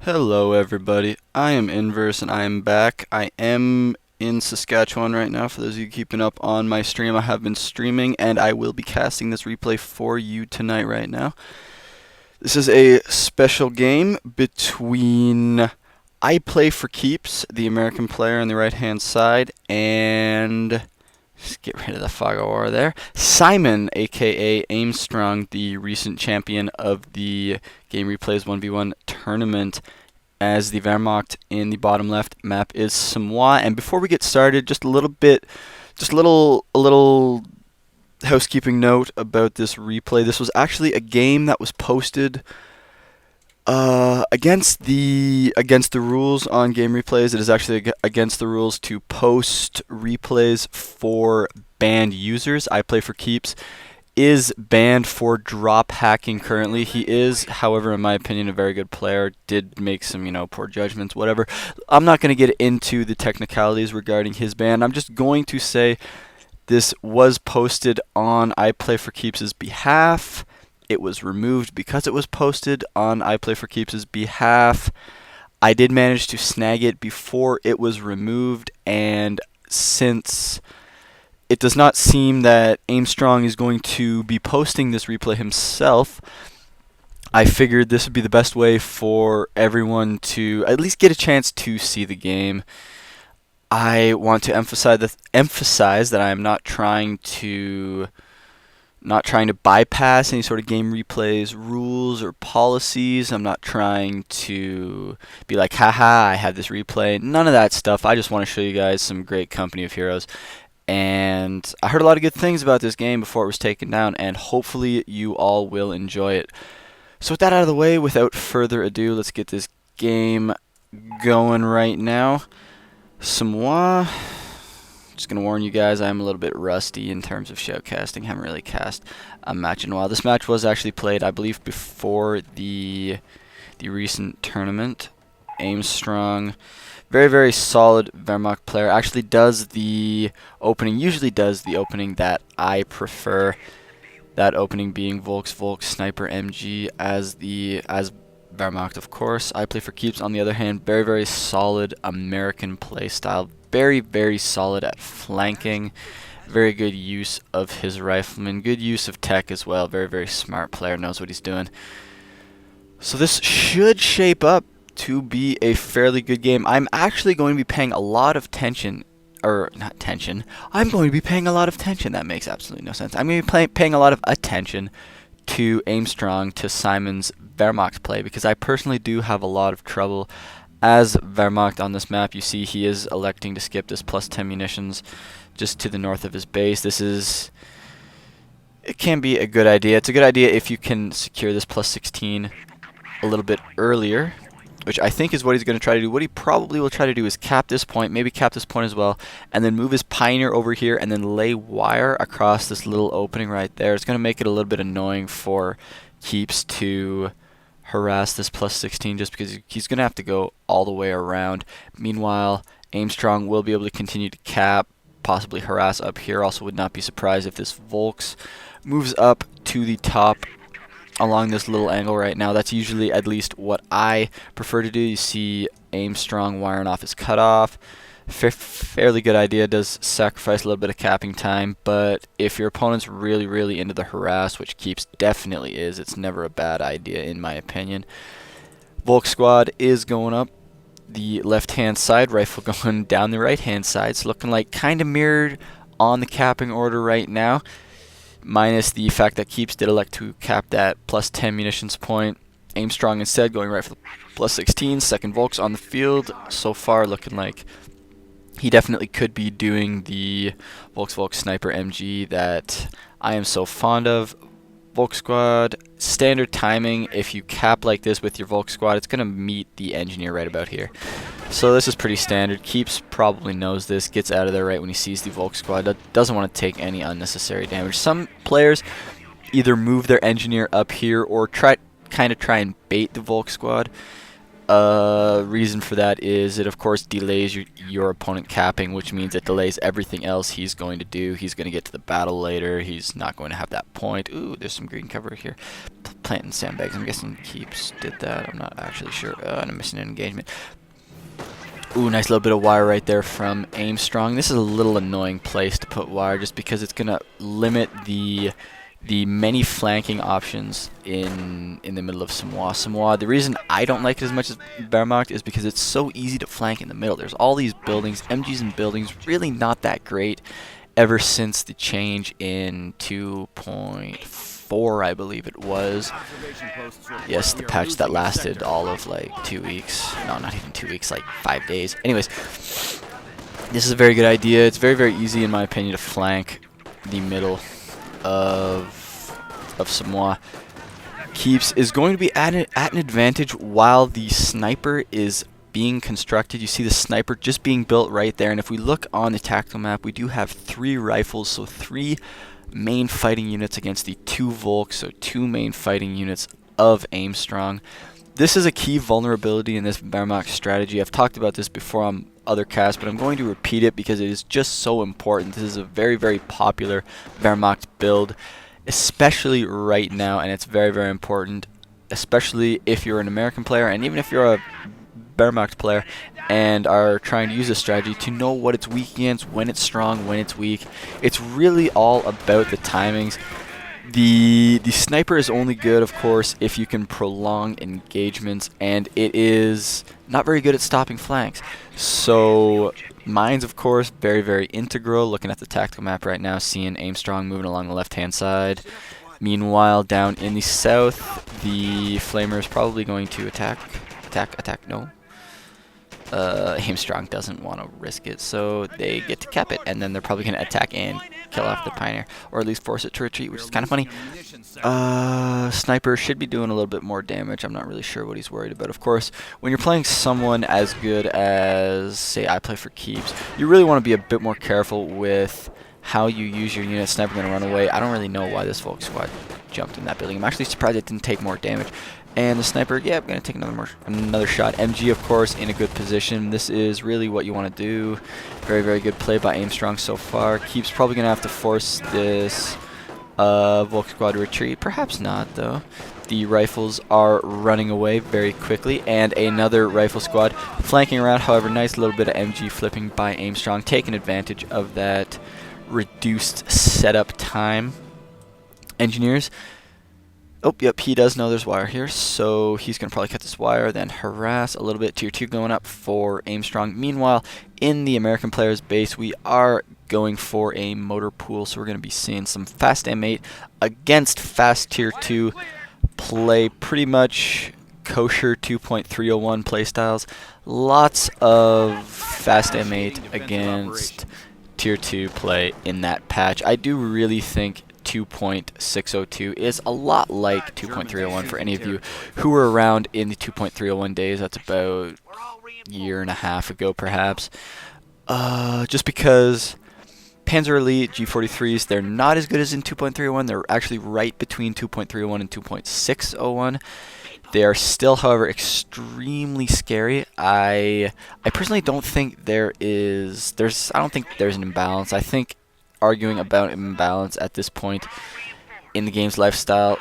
Hello everybody, I am Inverse and I am back. I am in Saskatchewan right now. For those of you keeping up on my stream, I have been streaming and I will be casting this replay for you tonight right now. This is a special game between IplayForKeeps, the American player on the right hand side, and just get rid of the fog of war there. S1mon, aka Aimstrong, the recent champion of the GameReplays 1v1 tournament, as the Wehrmacht in the bottom left map is S1mon. And before we get started, just a little housekeeping note about this replay. This was actually a game that was posted against the rules on GameReplays. It is actually against the rules to post replays for banned users. IplayForKeeps is banned for drop hacking currently. He is, however, in my opinion, a very good player. Did make some, poor judgments, whatever. I'm not going to get into the technicalities regarding his ban. I'm just going to say this was posted on IplayForKeeps' behalf. It was removed because it was posted on IplayForKeeps' behalf. I did manage to snag it before it was removed, and since it does not seem that Aimstrong is going to be posting this replay himself, I figured this would be the best way for everyone to at least get a chance to see the game. I want to emphasize that I am not trying to bypass any sort of GameReplays rules or policies. I'm not trying to be like, haha, I had this replay. None of that stuff. I just want to show you guys some great company of heroes. And I heard a lot of good things about this game before it was taken down, and hopefully you all will enjoy it. So with that out of the way, without further ado, let's get this game going right now. S1mon. Just going to warn you guys, I'm a little bit rusty in terms of shoutcasting. Haven't really cast a match in a while. This match was actually played, I believe, before the recent tournament. Aimstrong, very, very solid Wehrmacht player. Actually does the opening, usually does the opening that I prefer. That opening being Volks, Sniper, MG as Wehrmacht, of course. IplayForKeeps, on the other hand, very, very solid American play style. Very, very solid at flanking. Very good use of his rifleman. Good use of tech as well. Very, very smart player. Knows what he's doing. So this should shape up to be a fairly good game. I'm actually going to be paying a lot of attention. I'm going to be paying a lot of attention. That makes absolutely no sense. I'm going to be paying a lot of attention to Aimstrong, to S1mon's Wehrmacht play, because I personally do have a lot of trouble as Wehrmacht on this map. You see he is electing to skip this plus 10 munitions just to the north of his base. It can be a good idea. It's a good idea if you can secure this plus 16 a little bit earlier, which I think is what he's going to try to do. What he probably will try to do is cap this point, maybe cap this point as well, and then move his Pioneer over here and then lay wire across this little opening right there. It's going to make it a little bit annoying for Keeps to harass this plus 16 just because he's going to have to go all the way around. Meanwhile, Aimstrong will be able to continue to cap, possibly harass up here. Also would not be surprised if this Volks moves up to the top along this little angle right now. That's usually at least what I prefer to do. You see Aimstrong wiring off his cutoff. Fairly good idea. Does sacrifice a little bit of capping time, but if your opponent's really, really into the harass, which Keeps definitely is, it's never a bad idea in my opinion. Volk squad is going up the left-hand side, rifle going down the right-hand side. It's looking like kind of mirrored on the capping order right now, minus the fact that Keeps did elect to cap that plus 10 munitions point. Aimstrong instead going right for the plus 16. Second Volks on the field. So far looking like he definitely could be doing the Volks Sniper MG that I am so fond of. Volk squad, standard timing. If you cap like this with your Volk squad, it's going to meet the engineer right about here. So this is pretty standard. Keeps probably knows this, gets out of there right when he sees the Volk squad. Doesn't want to take any unnecessary damage. Some players either move their engineer up here or try and bait the Volk squad. Reason for that is it of course delays your opponent capping, which means it delays everything else he's going to do. He's going to get to the battle later. He's not going to have that point. Ooh, there's some green cover here. Planting sandbags. I'm guessing Keeps did that. I'm not actually sure. And I'm missing an engagement. Ooh, nice little bit of wire right there from Aimstrong. This is a little annoying place to put wire just because it's going to limit the many flanking options in the middle of S1mon. The reason I don't like it as much as Wehrmacht is because it's so easy to flank in the middle. There's all these buildings, MGs and buildings, really not that great ever since the change in 2.4, I believe it was. Yes, the patch that lasted all of like 2 weeks. No, not even 2 weeks, like 5 days. Anyways, this is a very good idea. It's very, very easy in my opinion to flank the middle of S1mon. Keeps is going to be at an advantage while the sniper is being constructed. You see the sniper just being built right there, and if we look on the tactical map, we do have 3 rifles, so 3 main fighting units against the 2 Volks, so 2 main fighting units of Aimstrong. This is a key vulnerability in this Wehrmacht strategy. I've talked about this before on other casts, but I'm going to repeat it because it is just so important. This is a very, very popular Wehrmacht build, especially right now, and it's very, very important, especially if you're an American player, and even if you're a Wehrmacht player and are trying to use this strategy, to know what it's weak against, when it's strong, when it's weak. It's really all about the timings. The sniper is only good, of course, if you can prolong engagements, and it is not very good at stopping flanks. So mines, of course, very, very integral. Looking at the tactical map right now, seeing Aimstrong moving along the left-hand side. Meanwhile, down in the south, the Flamer is probably going to attack. No. Aimstrong doesn't want to risk it, so they get to cap it, and then they're probably going to attack and kill off the Pioneer, or at least force it to retreat, which is kind of funny. Sniper should be doing a little bit more damage. I'm not really sure what he's worried about. Of course, when you're playing someone as good as, say, IplayForKeeps, you really want to be a bit more careful with how you use your unit. Sniper going to run away. I don't really know why this Volk squad jumped in that building. I'm actually surprised it didn't take more damage. And the sniper, yeah, I'm going to take another shot. MG, of course, in a good position. This is really what you want to do. Very, very good play by Aimstrong so far. Keeps probably going to have to force this Volk squad to retreat. Perhaps not, though. The rifles are running away very quickly. And another rifle squad flanking around. However, nice little bit of MG flipping by Aimstrong, taking advantage of that reduced setup time. Engineers. Oh, yep, he does know there's wire here, so he's going to probably cut this wire, then harass a little bit. Tier 2 going up for Aimstrong. Meanwhile, in the American player's base, we are going for a motor pool, so we're going to be seeing some fast M8 against fast Tier 2 play. Pretty much kosher 2.301 playstyles. Lots of fast M8 against Tier 2 play in that patch. I do really think 2.602 is a lot like 2.301 for any of you who were around in the 2.301 days. That's about a year and a half ago, perhaps. Just because Panzer Elite G43s, they're not as good as in 2.301. They're actually right between 2.301 and 2.601. They are still, however, extremely scary. I personally don't think I don't think there's an imbalance. I think arguing about imbalance at this point in the game's lifespan,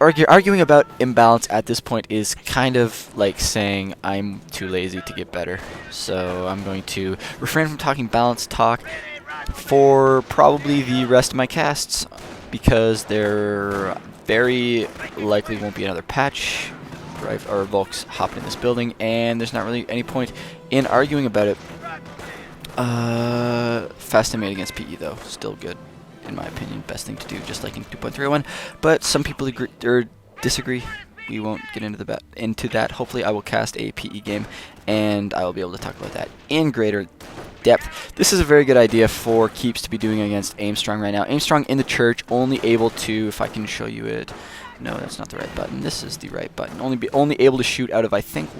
arguing about imbalance at this point is kind of like saying I'm too lazy to get better. So I'm going to refrain from talking balance talk for probably the rest of my casts, because there very likely won't be another patch or Volks hopping in this building, and there's not really any point in arguing about it. Fast M8 against PE, though, still good, in my opinion. Best thing to do, just like in 2.301. But some people agree or disagree. We won't get into that. Hopefully, I will cast a PE game, and I will be able to talk about that in greater depth. This is a very good idea for Keeps to be doing against Aimstrong right now. Aimstrong in the church, only able to, if I can show you it. No, that's not the right button. This is the right button. Only able to shoot out of, I think,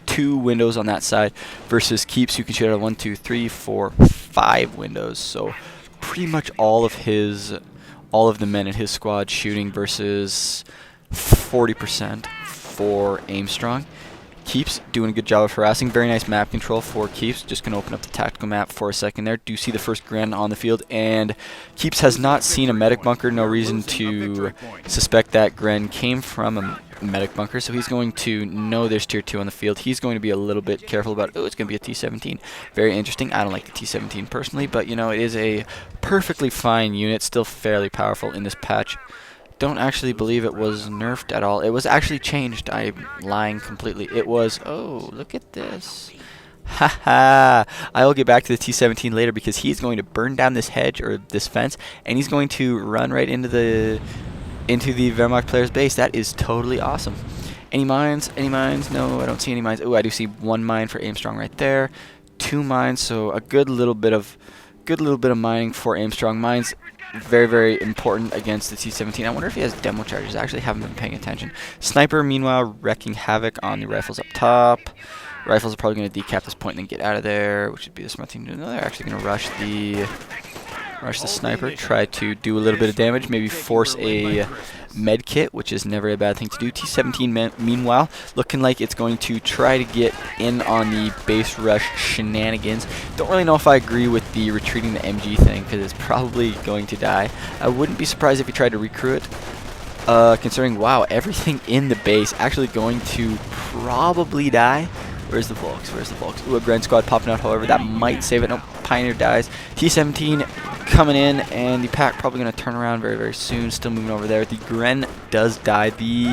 2 windows on that side, versus Keeps, who can shoot out of 1, 2, 3, 4, 5 windows. So pretty much all of the men in his squad shooting versus 40%. for Aimstrong. Keeps doing a good job of harassing. Very nice map control for Keeps. Just going to open up the tactical map for a second there. Do see the first Gren on the field, and Keeps has not seen a medic bunker. No reason to suspect that Gren came from a medic bunker, so he's going to know there's tier 2 on the field. He's going to be a little bit careful about, oh, it's going to be a T-17. Very interesting. I don't like the T-17 personally, but, you know, it is a perfectly fine unit, still fairly powerful in this patch. Don't actually believe it was nerfed at all. It was actually changed. I'm lying completely. It was, oh, look at this. Haha. I will get back to the T-17 later because he's going to burn down this hedge or this fence, and he's going to run right into the Wehrmacht player's base. That is totally awesome. Any mines? Any mines? No, I don't see any mines. Oh, I do see one mine for Aimstrong right there. 2 mines, so a good little bit of mining for Aimstrong. Mines very, very important against the T-17. I wonder if he has demo charges. I actually haven't been paying attention. Sniper, meanwhile, wrecking havoc on the rifles up top. Rifles are probably going to decap this point and then get out of there, which would be the smart thing to do. No, they're actually going to rush the sniper, try to do a little bit of damage, maybe force a med kit, which is never a bad thing to do. T-17 meanwhile looking like it's going to try to get in on the base rush shenanigans. Don't really know if I agree with the retreating the MG thing because it's probably going to die. I wouldn't be surprised if he tried to recrew it, considering, wow, everything in the base actually going to probably die. Where's the Volks? Where's the Volks? Ooh, a Gren squad popping out, however, that might save it. Nope, Pioneer dies. T-17 coming in, and the pack probably going to turn around very, very soon. Still moving over there. The Gren does die. The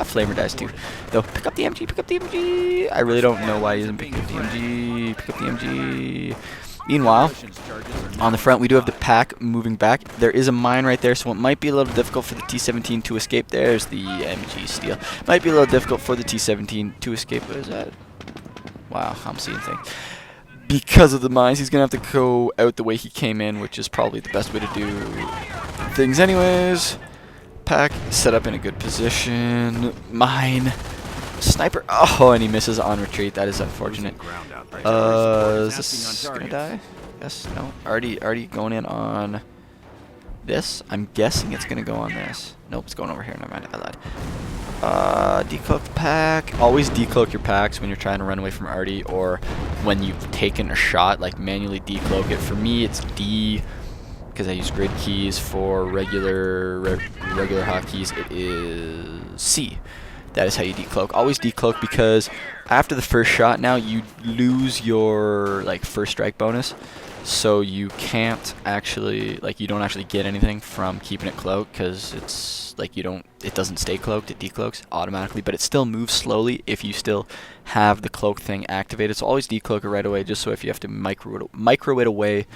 Flamer dies too. Though, pick up the MG, pick up the MG. I really don't know why he isn't picking up the MG. Pick up the MG. Meanwhile, on the front, we do have the pack moving back. There is a mine right there, so it might be a little difficult for the T-17 to escape. There's the MG steal. Might be a little difficult for the T-17 to escape. What is that? Wow, I'm seeing things. Because of the mines, he's going to have to go out the way he came in, which is probably the best way to do things anyways. Pack set up in a good position. Mine. Sniper. Oh, and he misses on retreat. That is unfortunate. Is this gonna die? Yes. No. Already going in on this. I'm guessing it's gonna go on this. Nope, it's going over here. Never mind. I lied. Decloak the pack. Always decloak your packs when you're trying to run away from Artie or when you've taken a shot. Like manually decloak it. For me, it's D because I use grid keys. For regular hotkeys, it is C. That is how you decloak. Always decloak because after the first shot now you lose your first strike bonus. So you can't actually you don't actually get anything from keeping it cloaked because it's it doesn't stay cloaked, it decloaks automatically, but it still moves slowly if you still have the cloak thing activated. So always decloak it right away, just so if you have to micro it away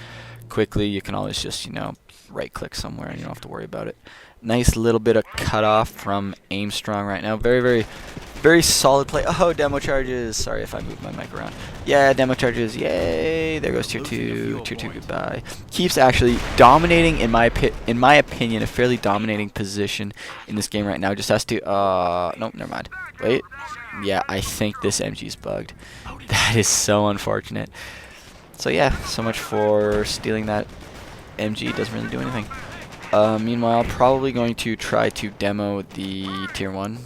quickly, you can always just, right click somewhere and you don't have to worry about it. Nice little bit of cutoff from Aimstrong right now. Very, very, very solid play. Oh, demo charges. Sorry if I moved my mic around. Yeah, demo charges. Yay. There goes tier 2. Tier 2 goodbye. Keeps actually dominating, in my opinion, a fairly dominating position in this game right now. Just has to, nope, never mind. Wait. Yeah, I think this MG's bugged. That is so unfortunate. So yeah, so much for stealing that MG. Doesn't really do anything. Meanwhile, probably going to try to demo the tier 1.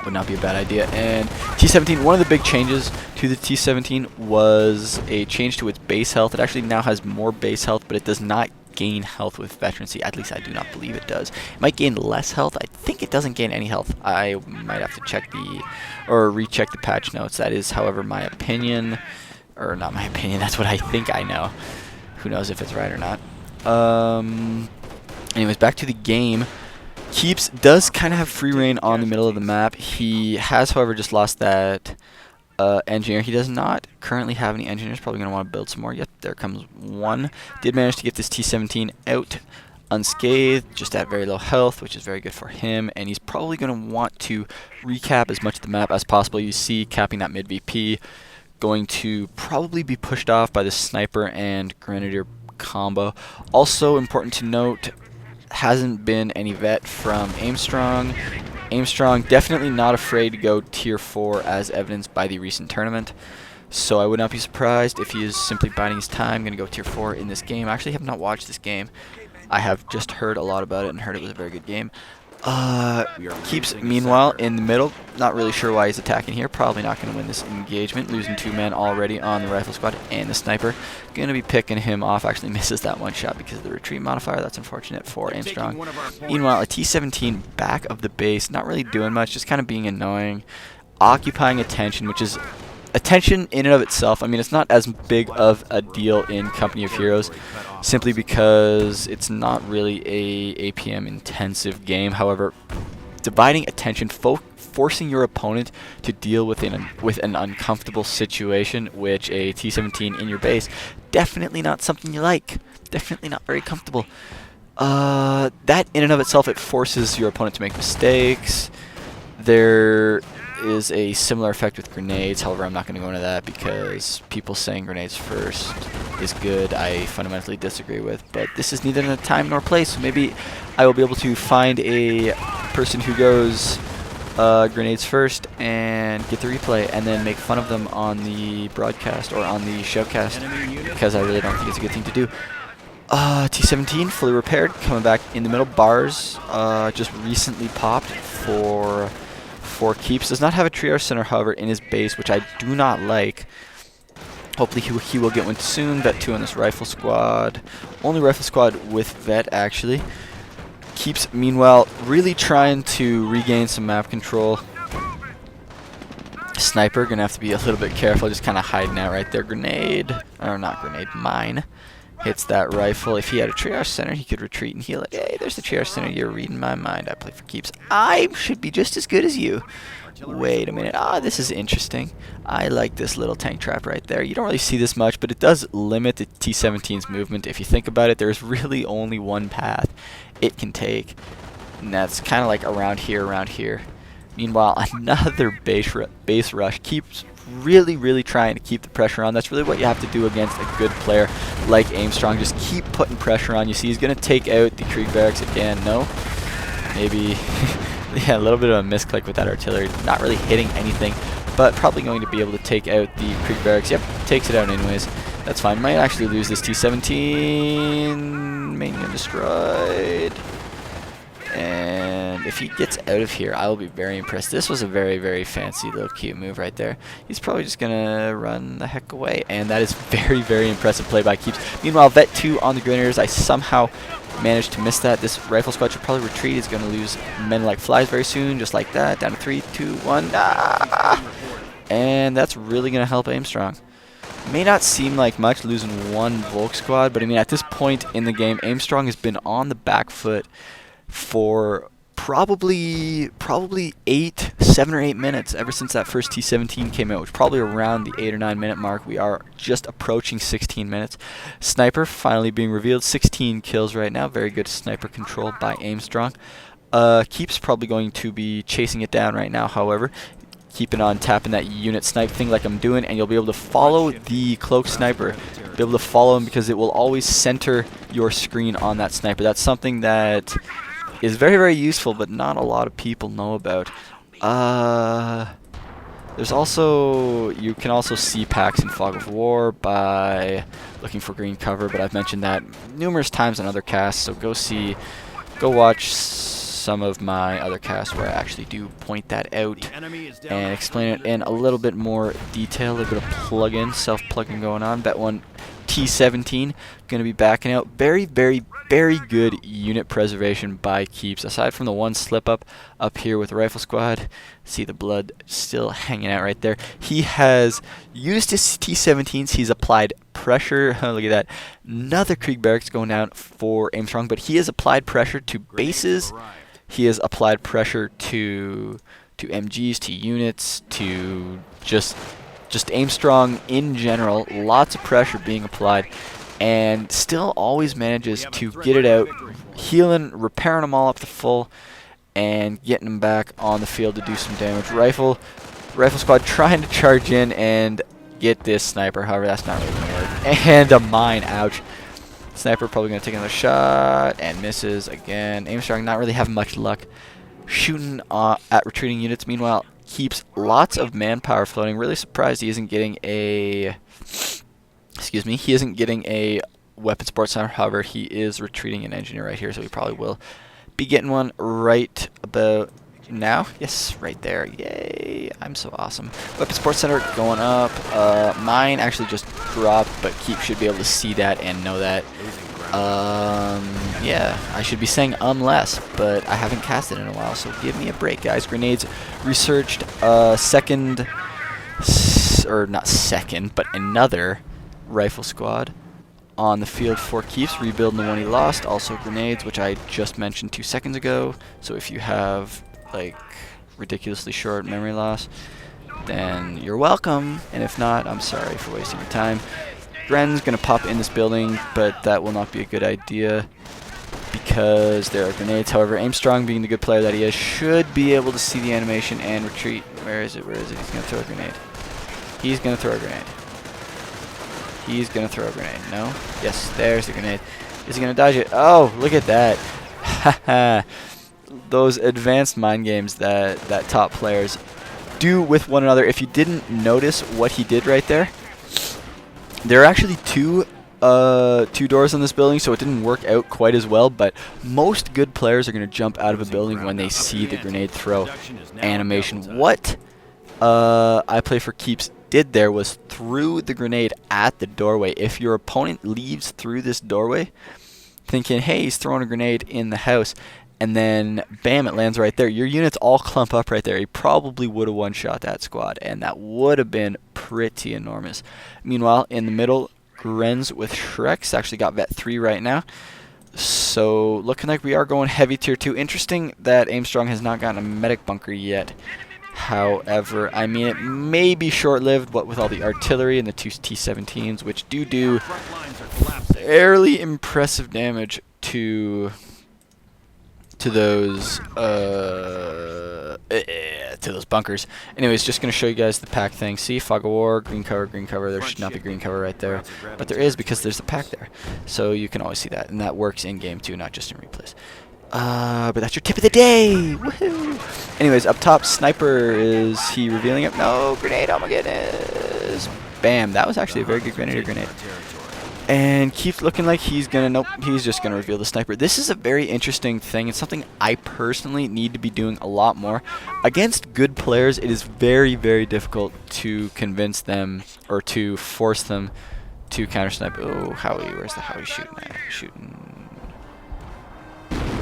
Would not be a bad idea. And T-17, one of the big changes to the T-17 was a change to its base health. It actually now has more base health, but it does not gain health with veterancy. At least I do not believe it does. It might gain less health. I think it doesn't gain any health. I might have to check recheck the patch notes. That is, however, my opinion. Or not my opinion, that's what I think I know. Who knows if it's right or not. Anyways, back to the game. Keeps does kind of have free reign on the middle of the map. He has, however, just lost that engineer. He does not currently have any engineers. Probably going to want to build some more. Yep, there comes one. Did manage to get this T-17 out unscathed, just at very low health, which is very good for him. And he's probably going to want to recap as much of the map as possible. You see, capping that mid VP. Going to probably be pushed off by the sniper and grenadier combo. Also important to note, hasn't been any vet from Aimstrong. Aimstrong definitely not afraid to go tier 4 as evidenced by the recent tournament. So I would not be surprised if he is simply biding his time, going to go tier 4 in this game. I actually have not watched this game. I have just heard a lot about it and heard it was a very good game. Keeps, meanwhile, in the middle. Not really sure why he's attacking here. Probably not going to win this engagement. Losing 2 men already on the rifle squad and the sniper. Going to be picking him off. Actually misses that one shot because of the retreat modifier. That's unfortunate for Aimstrong. Meanwhile, a T-17 back of the base. Not really doing much. Just kind of being annoying. Occupying attention, which is... Attention in and of itself, I mean, it's not as big of a deal in Company of Heroes, simply because it's not really a APM intensive game. However, dividing attention, forcing your opponent to deal with an uncomfortable situation, which a T-17 in your base, definitely not something you like. Definitely not very comfortable. That in and of itself, it forces your opponent to make mistakes. There is a similar effect with grenades. However, I'm not going to go into that because people saying grenades first is good, I fundamentally disagree with. But this is neither a time nor place, so maybe I will be able to find a person who goes grenades first and get the replay and then make fun of them on the broadcast or on the showcast, because I really don't think it's a good thing to do. T-17 fully repaired, coming back in the middle. Bars just recently popped for keeps. Does not have a triage center, however, in his base, which I do not like. Hopefully he will get one soon. Vet 2 on this rifle squad. Only rifle squad with vet, actually. Keeps, meanwhile, really trying to regain some map control. Sniper, gonna have to be a little bit careful, just kind of hiding out right there. Grenade, or not grenade, mine. Hits that rifle. If he had a triage center, he could retreat and heal it. Hey, there's the triage center. You're reading my mind. I play for keeps. I should be just as good as you. Wait a minute. This is interesting. I like this little tank trap right there. You don't really see this much, but it does limit the T-17's movement. If you think about it, there's really only one path it can take, and that's kind of like around here. Meanwhile, another base rush. Keeps really trying to keep the pressure on. That's really what you have to do against a good player like Aimstrong. Just keep putting pressure on. You see he's going to take out the Krieg barracks again. No? Maybe. Yeah, a little bit of a misclick with that artillery. Not really hitting anything, but probably going to be able to take out the Krieg barracks. Yep, takes it out anyways. That's fine. Might actually lose this T-17. Main unit destroyed. And if he gets out of here, I will be very impressed. This was a very fancy little cute move right there. He's probably just going to run the heck away. And that is very impressive play by Keeps. Meanwhile, Vet 2 on the Grenadiers. I somehow managed to miss that. This rifle squad should probably retreat. He's going to lose men like flies very soon. Just like that. Down to 3, 2, 1. And that's really going to help Aimstrong. May not seem like much losing one Volk squad, but I mean at this point in the game, Aimstrong has been on the back foot for probably 7 or 8 minutes ever since that first T-17 came out, which probably around the 8 or 9 minute mark. We are just approaching 16 minutes. Sniper finally being revealed. 16 kills right now. Very good sniper control by Aimstrong. Keeps probably going to be chasing it down right now, however. Keeping on tapping that unit snipe thing like I'm doing, and you'll be able to follow the cloak sniper. Be able to follow him because it will always center your screen on that sniper. That's something that is very useful, but not a lot of people know about. There's also, you can also see packs in Fog of War by looking for green cover, but I've mentioned that numerous times in other casts, so go watch some of my other casts where I actually do point that out and explain it in a little bit more detail. A little bit of plug-in, self-plugging going on. Bet 1 T-17 going to be backing out. Very good unit preservation by Keeps. Aside from the one slip-up here with the rifle squad, see the blood still hanging out right there. He has used his T-17s. He's applied pressure. Look at that. Another Krieg barracks going down for Aimstrong, but he has applied pressure to bases. He has applied pressure to MGs, to units, to just Aimstrong in general. Lots of pressure being applied, and still always manages to get it out, healing, repairing them all up to full, and getting them back on the field to do some damage. Rifle squad trying to charge in and get this sniper. However, that's not really going to work. And a mine. Ouch. Sniper probably going to take another shot and misses again. Aimstrong not really having much luck shooting at retreating units. Meanwhile, Keeps lots of manpower floating. Really surprised he isn't getting a weapon support center. However, he is retreating an engineer right here, so he probably will be getting one right about now. Yes, right there. Yay, I'm so awesome. Weapon Support Center going up. Mine actually just dropped, but Keep should be able to see that and know that. Yeah, I should be saying less, but I haven't cast it in a while, so give me a break, guys. Grenades researched, second, or not second, but another rifle squad on the field for keeps, rebuilding the one he lost. Also grenades, which I just mentioned 2 seconds ago. So if you have like ridiculously short memory loss, then you're welcome, and if not, I'm sorry for wasting your time. Gren's gonna pop in this building, but that will not be a good idea because there are grenades. However, Aimstrong, being the good player that he is, should be able to see the animation and retreat. Where is it? Where is it? He's gonna throw a grenade. He's gonna throw a grenade. He's gonna throw a grenade. No? Yes, there's the grenade. Is he gonna dodge it? Oh, look at that. Haha. Those advanced mind games that top players do with one another. If you didn't notice what he did right there, there are actually two doors on this building, so it didn't work out quite as well, but most good players are going to jump out of a building when they see the grenade throw animation. What IplayForKeeps did there was threw the grenade at the doorway. If your opponent leaves through this doorway thinking, hey, he's throwing a grenade in the house, and then bam, it lands right there, your units all clump up right there. He probably would have one-shot that squad, and that would have been pretty enormous. Meanwhile, in the middle, Grenz with Shreks actually got vet 3 right now. So looking like we are going heavy tier 2. Interesting that Aimstrong has not gotten a medic bunker yet. However, I mean, it may be short-lived, what with all the artillery and the 2 T-17s, which do fairly impressive damage to those bunkers. Anyways, just gonna show you guys the pack thing. See, fog of war, green cover, green cover. There should not be green cover right there, but there is because there's a pack there, so you can always see that, and that works in game too, not just in replays. But that's your tip of the day. Woohoo! Anyways, up top, sniper, is he revealing it? No, grenade. Oh my goodness! Bam! That was actually a very good grenade. And keeps looking like he's gonna, nope, he's just gonna reveal the sniper. This is a very interesting thing. It's something I personally need to be doing a lot more. Against good players, it is very, very difficult to convince them or to force them to counter snipe. Oh, Howie, where's the Howie shooting at?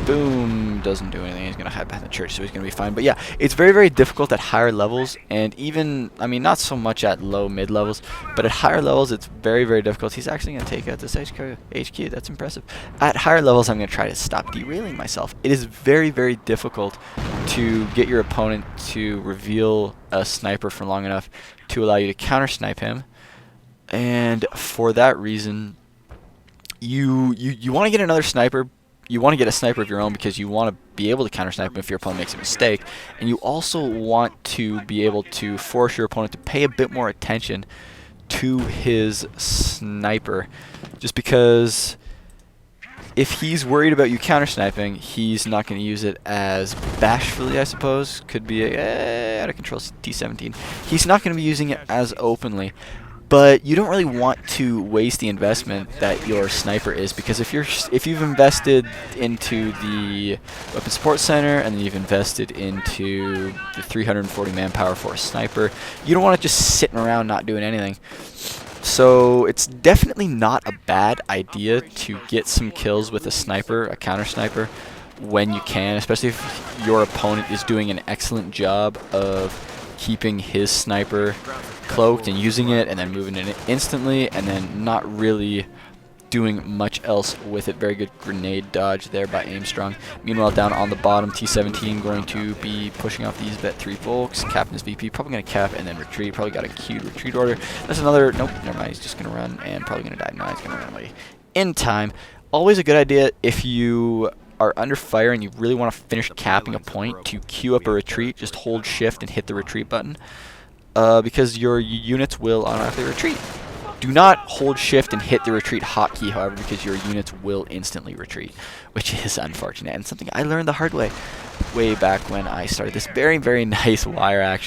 Boom, doesn't do anything. He's gonna hide behind the church, so he's gonna be fine. But yeah, it's very, very difficult at higher levels, and even, I mean, not so much at low mid levels, but at higher levels it's very, very difficult. He's actually gonna take out this HQ. That's impressive. At higher levels, I'm gonna try to stop derailing myself. It is very, very difficult to get your opponent to reveal a sniper for long enough to allow you to counter snipe him, and for that reason, you want to get another sniper. You want to get a sniper of your own because you want to be able to counter snipe him if your opponent makes a mistake, and you also want to be able to force your opponent to pay a bit more attention to his sniper, just because if he's worried about you counter sniping, he's not going to use it as bashfully, I suppose. Could be a out of control T-17. He's not going to be using it as openly. But you don't really want to waste the investment that your sniper is, because if you've invested into the weapon support center and then you've invested into the 340 manpower for a sniper, you don't want to just sitting around not doing anything. So it's definitely not a bad idea to get some kills with a sniper, a counter sniper, when you can, especially if your opponent is doing an excellent job of keeping his sniper cloaked and using it and then moving it instantly and then not really doing much else with it. Very good grenade dodge there by Aimstrong. Meanwhile, down on the bottom, T-17 going to be pushing off these vet 3 folks, capping his VP, probably going to cap and then retreat, probably got a queued retreat order. That's another, nope, never mind, he's just going to run and probably going to die. No, he's going to run away in time. Always a good idea if you are under fire and you really want to finish capping a point to queue up a retreat, just hold shift and hit the retreat button, because your units will automatically retreat. Do not hold shift and hit the retreat hotkey, however, because your units will instantly retreat, which is unfortunate and something I learned the hard way back when I started this very, very nice wire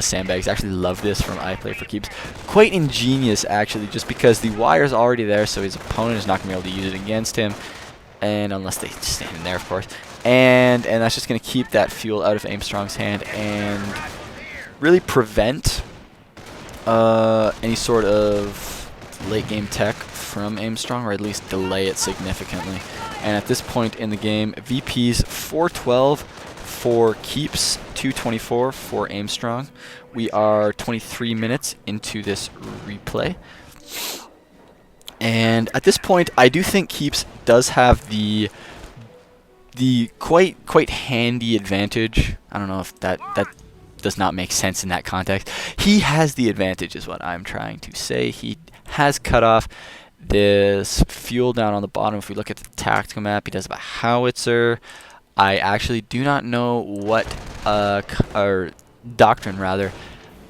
sandbags. Actually love this from IplayForKeeps. Quite ingenious actually, just because the wire is already there, so his opponent is not going to be able to use it against him. And unless they stand in there, of course. and that's just going to keep that fuel out of Aimstrong's hand and really prevent any sort of late game tech from Aimstrong, or at least delay it significantly. And at this point in the game, VP's 412 for keeps, 224 for Aimstrong. We are 23 minutes into this replay. And at this point, I do think Keeps does have the quite handy advantage. I don't know if that does not make sense in that context. He has the advantage is what I'm trying to say. He has cut off this fuel down on the bottom. If we look at the tactical map, he does have a howitzer. I actually do not know what or doctrine rather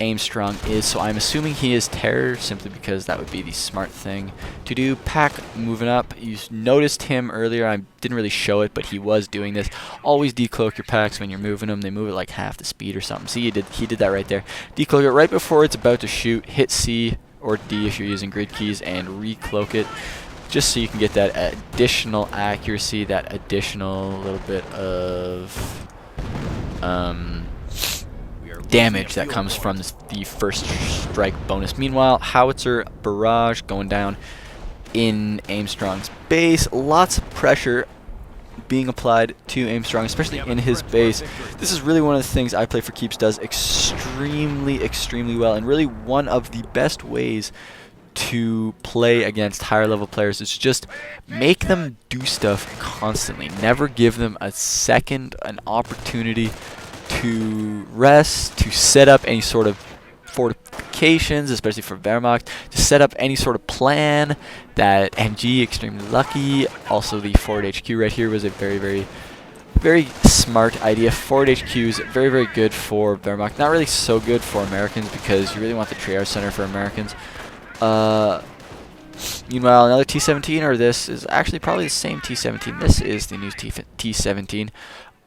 Aimstrong is, so I'm assuming he is terror simply because that would be the smart thing to do. Pack moving up. You noticed him earlier. I didn't really show it, but he was doing this. Always decloak your packs when you're moving them. They move it like half the speed or something. See, he did that right there. Decloak it right before it's about to shoot. Hit C or D if you're using grid keys and recloak it, just so you can get that additional accuracy, that additional little bit of damage that comes from the first strike bonus. Meanwhile, howitzer barrage going down in Aimstrong's base. Lots of pressure being applied to Aimstrong, especially in his base. This is really one of the things IplayForKeeps does extremely well, and really one of the best ways to play against higher level players is just make them do stuff constantly. Never give them an opportunity to rest, to set up any sort of fortifications, especially for Wehrmacht, to set up any sort of plan. That MG, extremely lucky. Also the forward HQ right here was a very smart idea. Forward HQ is very good for Wehrmacht. Not really so good for Americans because you really want the triage center for Americans. Meanwhile, another T-17, or this is actually probably the same T-17. This is the new T-17.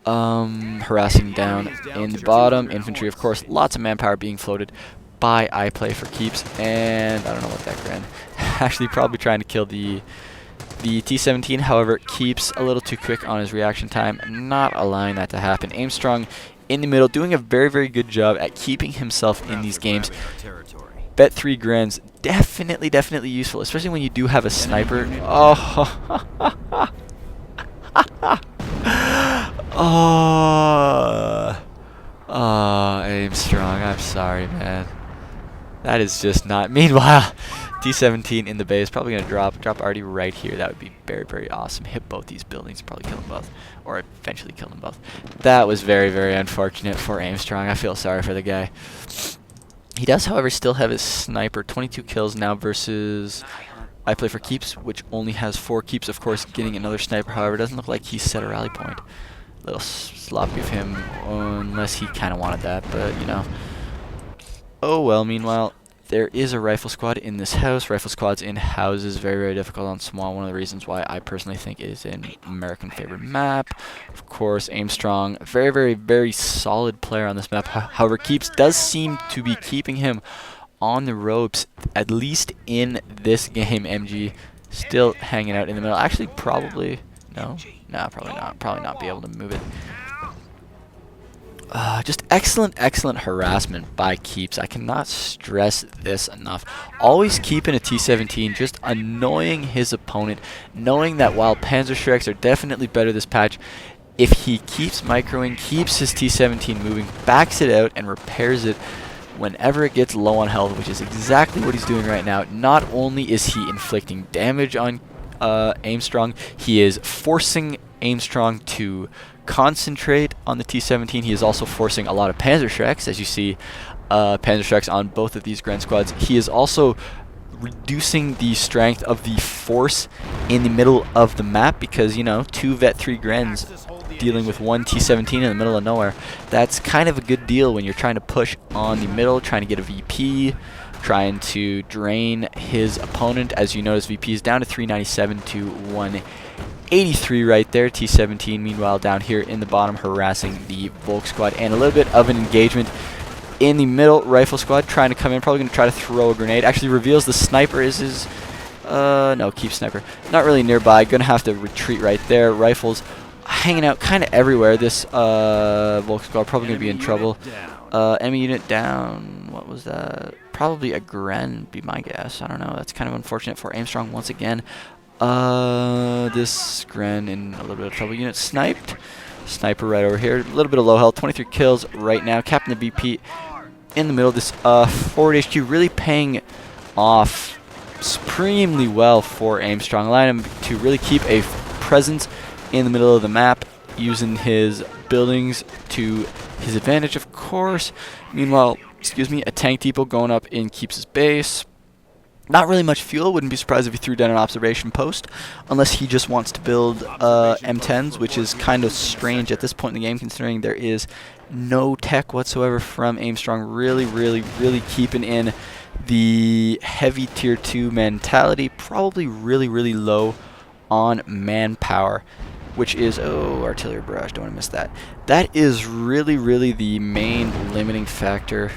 Harassing down in the bottom. Infantry, of course, lots of manpower being floated by IplayForKeeps, and I don't know what that grand. Actually, probably trying to kill the T-17. However, Keeps a little too quick on his reaction time, not allowing that to happen. Aimstrong in the middle, doing a very good job at keeping himself in these games. Bet 3 grands, definitely useful, especially when you do have a sniper. Aimstrong, I'm sorry, man. That is just not. Meanwhile, T-17 in the base, probably going to drop already right here. That would be very awesome. Hit both these buildings, probably kill them both, or eventually kill them both. That was very unfortunate for Aimstrong. I feel sorry for the guy. He does, however, still have his sniper. 22 kills now versus IplayForKeeps, which only has 4 keeps. Of course, getting another sniper, however, doesn't look like he's set a rally point. A little sloppy of him, unless he kind of wanted that, but, you know. Oh well, meanwhile, there is a rifle squad in this house. Rifle squads in houses, very difficult on small. One of the reasons why I personally think it is an American favorite map. Of course, Aimstrong, very solid player on this map. However, Keeps does seem to be keeping him on the ropes, at least in this game. MG still hanging out in the middle. Actually, probably, no, probably not. Probably not be able to move it. Just excellent harassment by Keeps. I cannot stress this enough. Always keeping a T-17, just annoying his opponent, knowing that while Panzerschrecks are definitely better this patch, if he keeps microing, keeps his T-17 moving, backs it out, and repairs it whenever it gets low on health, which is exactly what he's doing right now. Not only is he inflicting damage on Aimstrong, he is forcing Aimstrong to concentrate on the T-17. He is also forcing a lot of Panzerschrecks, as you see Panzerschrecks on both of these Grand Squads. He is also reducing the strength of the force in the middle of the map because, you know, 2 Vet 3 Grands dealing with 1 T-17 in the middle of nowhere. That's kind of a good deal when you're trying to push on the middle, trying to get a VP, trying to drain his opponent. As you notice, VP is down to 397 to 183 right there. T-17 meanwhile down here in the bottom harassing the Volk squad, and a little bit of an engagement in the middle. Rifle squad trying to come in, probably going to try to throw a grenade. Actually reveals the sniper is his no, Keep sniper not really nearby, gonna have to retreat right there. Rifles hanging out kind of everywhere. This Volk squad probably going to be in trouble. Enemy unit down. What was that? Probably a Gren, be my guess. I don't know. That's kind of unfortunate for Aimstrong once again. This Gren in a little bit of trouble. Unit sniped. Sniper right over here. A little bit of low health. 23 kills right now. Captain the BP in the middle of this forward HQ, really paying off supremely well for Aimstrong, allowing him to really keep a presence in the middle of the map, using his buildings to his advantage, of course. Meanwhile, excuse me, a tank depot going up in Keeps' base. Not really much fuel. Wouldn't be surprised if he threw down an observation post, unless he just wants to build M10s, which is kind of strange at this point in the game, considering there is no tech whatsoever from Aimstrong. Really keeping in the heavy tier 2 mentality. Probably really low on manpower, which is, oh, artillery barrage, don't want to miss that. That is really the main limiting factor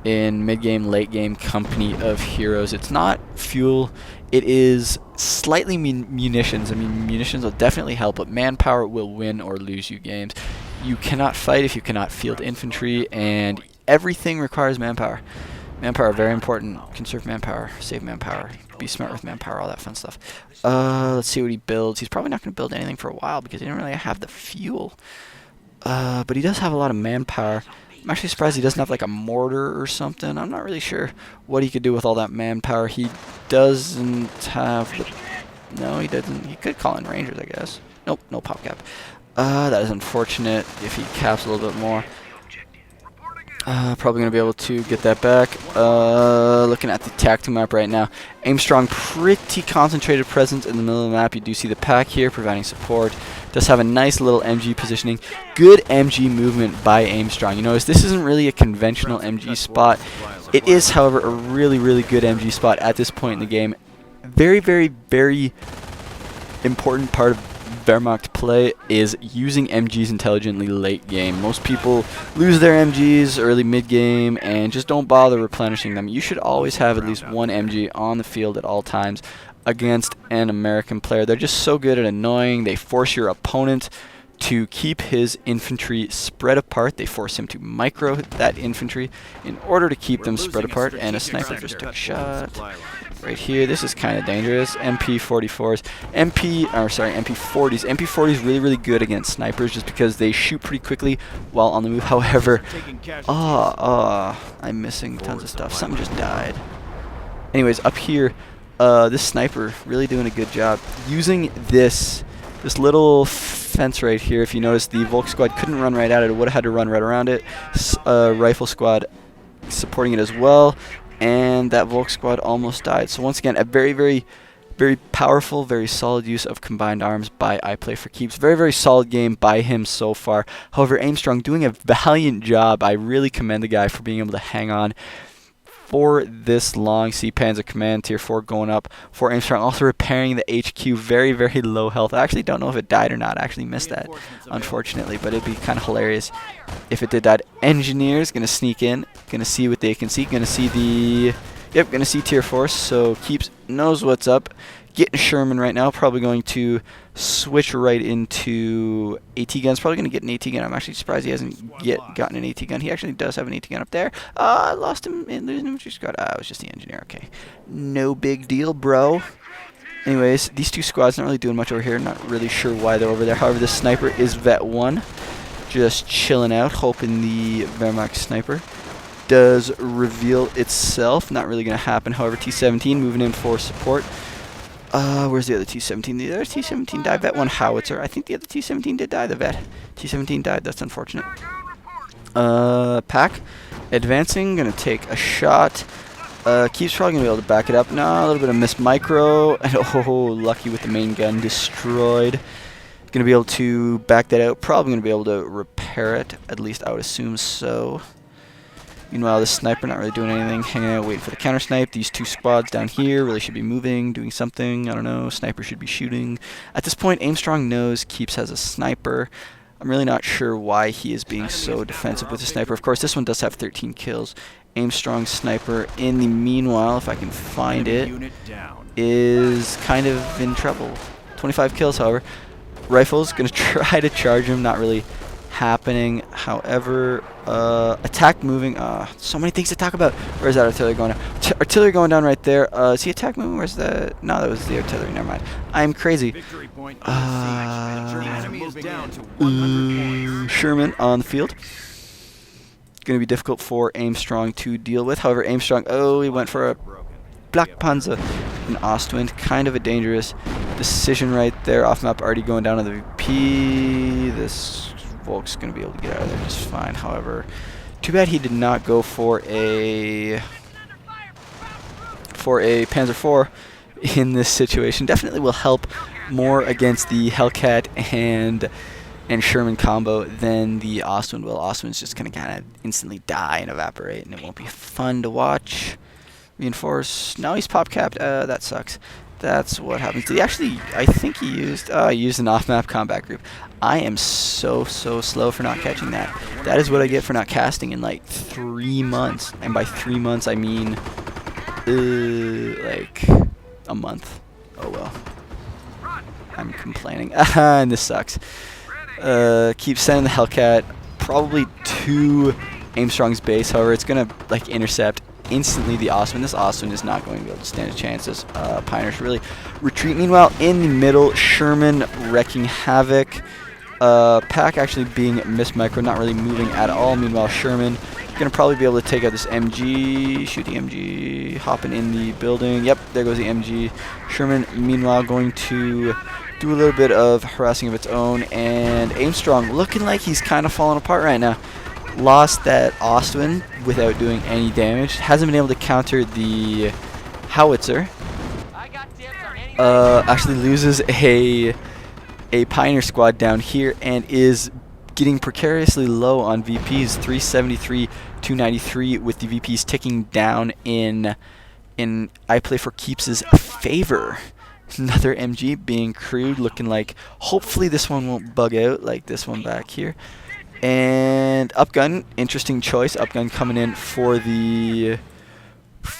in mid-game, late-game company of heroes. It's not fuel, it is slightly munitions. I mean, munitions will definitely help, but manpower will win or lose you games. You cannot fight if you cannot field infantry, and everything requires manpower. Manpower, very important. Conserve manpower, save manpower, be smart with manpower, all that fun stuff. Let's see what he builds. He's probably not going to build anything for a while because he didn't really have the fuel. But he does have a lot of manpower. I'm actually surprised he doesn't have like a mortar or something. I'm not really sure what he could do with all that manpower. He doesn't have the... No, he doesn't. He could call in rangers, I guess. Nope, no pop cap. That is unfortunate if he caps a little bit more. Probably going to be able to get that back. Looking at the tactical map right now. Aimstrong, pretty concentrated presence in the middle of the map. You do see the pack here providing support. Does have a nice little MG positioning. Good MG movement by Aimstrong. You notice this isn't really a conventional MG spot. It is, however, a really good MG spot at this point in the game. Very important part of Wehrmacht play is using MGs intelligently late game. Most people lose their MGs early mid game and just don't bother replenishing them. You should always have at least one MG on the field at all times against an American player. They're just so good at annoying. They force your opponent to keep his infantry spread apart. They force him to micro that infantry in order to keep them spread apart, and a sniper just took a shot right here. This is kind of dangerous. MP40s. MP40s really good against snipers just because they shoot pretty quickly while on the move. However, I'm missing tons of stuff. Something just died. Anyways, up here, this sniper really doing a good job using this little fence right here. If you notice, the Volk squad couldn't run right at it. It would have had to run right around it. Rifle squad supporting it as well. And that Volk squad almost died. So once again, a very powerful, very solid use of combined arms by IplayForKeeps. Very solid game by him so far. However, Aimstrong doing a valiant job. I really commend the guy for being able to hang on for this long. Sea Panzer Command Tier 4 going up for Aimstrong. Also repairing the HQ. Very low health. I actually don't know if it died or not. I actually missed that, unfortunately, but it'd be kind of hilarious if it did die. Engineers gonna sneak in, gonna see what they can see, gonna see the... Yep, gonna see Tier 4, so Keeps knows what's up. Getting Sherman right now, probably going to switch right into AT guns. Probably going to get an AT gun. I'm actually surprised he hasn't yet gotten an AT gun. He actually does have an AT gun up there. I lost him in losing infantry squad. It was just the engineer. Okay, no big deal, bro. Anyways, these two squads not really doing much over here. Not really sure why they're over there. However, this sniper is Vet 1. Just chilling out, hoping the Wehrmacht sniper does reveal itself. Not really going to happen. However, T-17 moving in for support. Where's the other T-17? The other T-17 died. Vet 1 howitzer. I think the other T-17 did die. The Vet T-17 died. That's unfortunate. Pack advancing. Gonna take a shot. Keeps probably gonna be able to back it up. No, a little bit of missed micro. And oh, lucky with the main gun destroyed. Gonna be able to back that out. Probably gonna be able to repair it. At least I would assume so. Meanwhile, this sniper not really doing anything, hanging out, waiting for the counter snipe. These two squads down here really should be moving, doing something. I don't know. Sniper should be shooting. At this point, Aimstrong knows Keeps has a sniper. I'm really not sure why he is being so defensive with the sniper. Of course, this one does have 13 kills. Aimstrong sniper, in the meanwhile, if I can find it, is kind of in trouble. 25 kills, however. rifles. Gonna try to charge him. Not really happening. However, attack moving. So many things to talk about. Where's that artillery going down? Artillery going down right there. Is he attack moving? Where's that? No, that was the artillery. Never mind. I'm crazy. Sherman on the field. Going to be difficult for Aimstrong to deal with. However, Aimstrong, oh, he went for a Black Panzer in Ostwind. Kind of a dangerous decision right there. Off map already going down to the VP. This Volk's going to be able to get out of there just fine. However, too bad he did not go for a Panzer IV in this situation. Definitely will help more against the Hellcat and Sherman combo than the Ostwind will. Ostwind's just going to kind of instantly die and evaporate, and it won't be fun to watch. Reinforce. No, he's pop capped. That sucks. That's what happens. Did he actually? I think he used an off-map combat group. I am so slow for not catching that. That is what I get for not casting in like 3 months, and by 3 months I mean like a month. Oh well. I'm complaining. And this sucks. Keep sending the Hellcat probably to Aimstrong's base. However, it's gonna like intercept instantly the Ostwind. This Ostwind is not going to be able to stand a chance. This Pioneer should really retreat. Meanwhile, in the middle, Sherman wrecking havoc. Pack actually being micro, not really moving at all. Meanwhile, Sherman gonna probably be able to take out this MG. Shoot the MG. Hopping in the building. Yep, there goes the MG. Sherman, meanwhile, going to do a little bit of harassing of its own, and Aimstrong looking like he's kind of falling apart right now. Lost that Ostwind without doing any damage. Hasn't been able to counter the howitzer. Actually loses a Pioneer squad down here and is getting precariously low on VPs. 373, 293 with the VPs ticking down in IplayForKeeps' favor. Another MG being crewed, looking like hopefully this one won't bug out like this one back here. And Upgun, interesting choice. Upgun coming in for the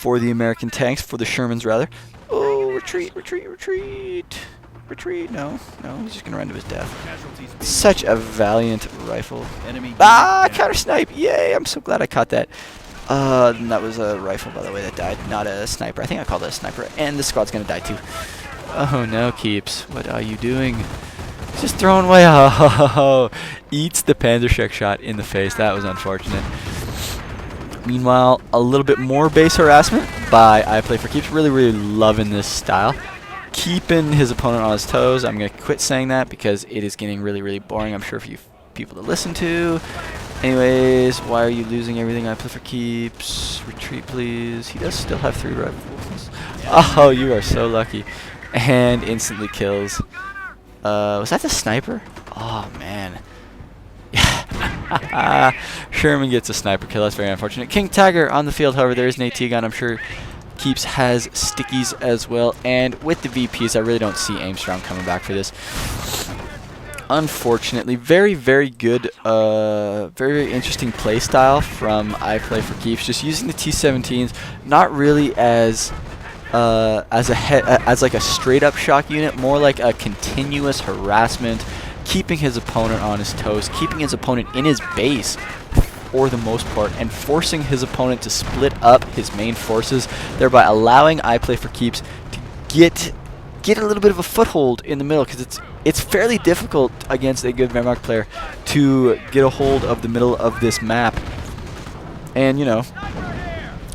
American tanks, for the Shermans rather. Oh, retreat, retreat, retreat. Retreat, no, he's just gonna run to his death. Such a valiant rifle. Counter snipe, yay, I'm so glad I caught that. And that was a rifle, by the way, that died, not a sniper. I think I called it a sniper, and the squad's gonna die too. Oh no, Keeps, what are you doing? Just throwing away. Oh, eats the Panzerschreck shot in the face. That was unfortunate. Meanwhile, a little bit more base harassment by IplayForKeeps. Really loving this style. Keeping his opponent on his toes. I'm going to quit saying that because it is getting really boring, I'm sure, for you people to listen to. Anyways, why are you losing everything, IplayForKeeps? Retreat, please. He does still have 3 rifles. Oh, you are so lucky. And instantly kills. Was that the sniper? Oh, man. Sherman gets a sniper kill. That's very unfortunate. King Tiger on the field, however, there is an AT gun. I'm sure Keeps has stickies as well. And with the VPs, I really don't see Aimstrong coming back for this. Unfortunately, very good, very interesting play style from IplayForKeeps. Just using the T-17s, not really as like a straight up shock unit, more like a continuous harassment, keeping his opponent on his toes, keeping his opponent in his base for the most part, and forcing his opponent to split up his main forces, thereby allowing IplayForKeeps to get a little bit of a foothold in the middle, because it's fairly difficult against a good Wehrmacht player to get a hold of the middle of this map. And you know,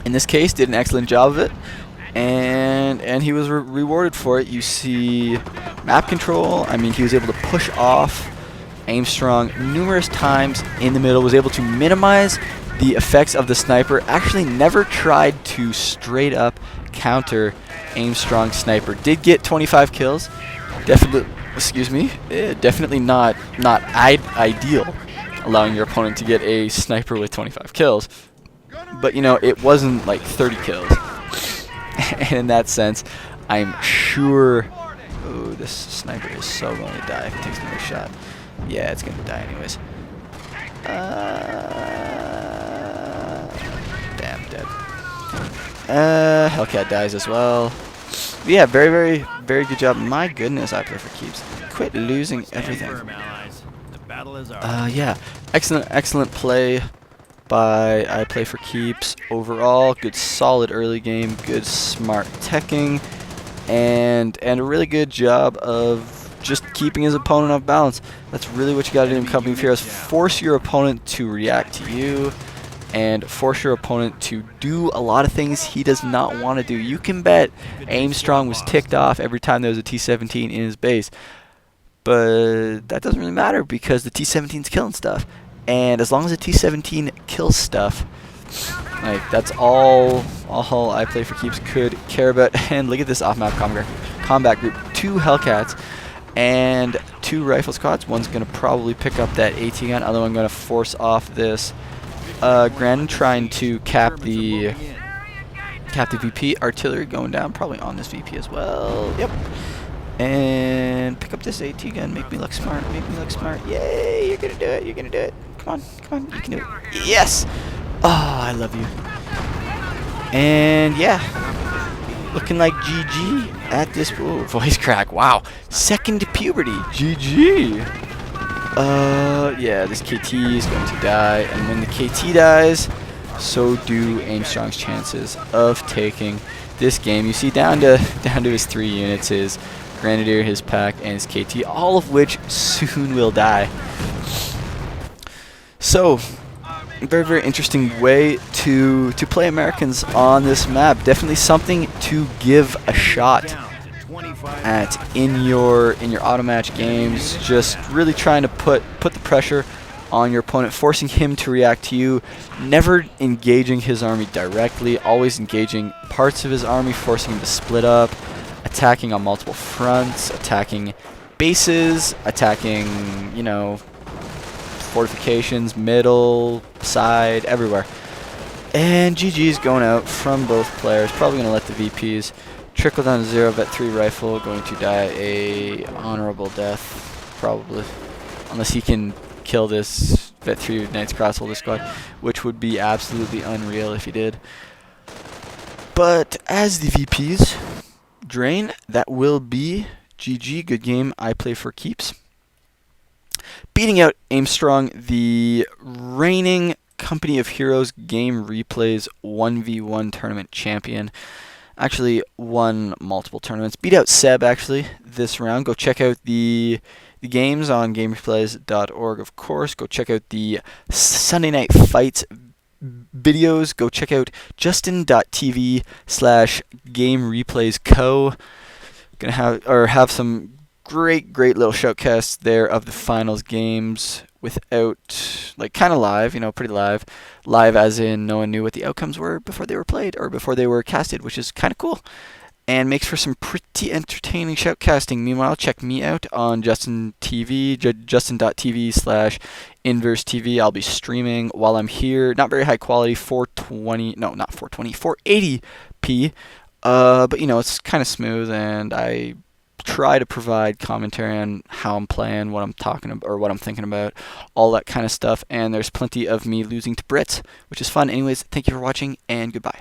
in this case, did an excellent job of it. And he was rewarded for it. You see map control. I mean, he was able to push off Aimstrong numerous times in the middle, was able to minimize the effects of the sniper, actually never tried to straight up counter Aimstrong sniper. Did get 25 kills. Definitely, definitely not ideal, allowing your opponent to get a sniper with 25 kills. But you know, it wasn't like 30 kills. And in that sense, I'm sure... Oh, this sniper is so going to die if it takes another shot. Yeah, it's going to die anyways. Damn, dead. Hellcat dies as well. But yeah, very good job. My goodness, IplayForKeeps. quit losing everything. Yeah, excellent play by IplayForKeeps overall. Good solid early game, good smart teching, and a really good job of just keeping his opponent off balance. That's really what you gotta do in Company of Heroes. Force your opponent to react to you, and force your opponent to do a lot of things he does not want to do. You can bet Aimstrong was ticked off every time there was a T-17 in his base. But that doesn't really matter because the T-17's killing stuff. And as long as the T-17 kills stuff, like, that's all IplayForKeeps could care about. And look at this off-map combat group. 2 Hellcats and 2 rifle squads. One's going to probably pick up that AT gun. Other one going to force off this Grandin, trying to cap the VP. Artillery going down, probably on this VP as well. Yep. And pick up this AT gun. Make me look smart. Make me look smart. Yay! You're gonna do it. You're gonna do it. Come on. You can do it. Yes! Oh, I love you. And yeah, looking like GG at this. Ooh, voice crack. Wow. Second to puberty. GG. Yeah, this KT is going to die, and when the KT dies, so do Aimstrong's chances of taking this game. You see, down to his 3 units, his Grenadier, his Pack, and his KT, all of which soon will die. So, very interesting way to play Americans on this map. Definitely something to give a shot at in your auto match games. Just really trying to put the pressure on your opponent, forcing him to react to you, never engaging his army directly, always engaging parts of his army, forcing him to split up, attacking on multiple fronts, attacking bases, attacking, you know, fortifications, middle, side, everywhere. And GG's going out from both players. Probably going to let the VPs trickle down to 0. Vet 3 rifle going to die a honorable death, probably, unless he can kill this Vet 3 Knights Crossholder squad, which would be absolutely unreal if he did. But as the VPs drain, that will be GG. Good game. IplayForKeeps beating out Aimstrong, the reigning Company of Heroes GameReplays 1v1 tournament champion. Actually won multiple tournaments. Beat out Seb, actually, this round. Go check out the games on GameReplays.org, of course. Go check out the Sunday Night Fights videos. Go check out justin.tv/GameReplaysCo. Gonna have some great little shoutcasts there of the finals games without, like, kind of live, you know, pretty live as in no one knew what the outcomes were before they were played or before they were casted, which is kind of cool and makes for some pretty entertaining shoutcasting. Meanwhile, check me out on Justin TV, justin.tv/InverseTV. I'll be streaming while I'm here. Not very high quality, 480p, but you know, it's kind of smooth, and I try to provide commentary on how I'm playing, what I'm talking about, or what I'm thinking about, all that kind of stuff. And there's plenty of me losing to Brits, which is fun. Anyways, thank you for watching, and goodbye.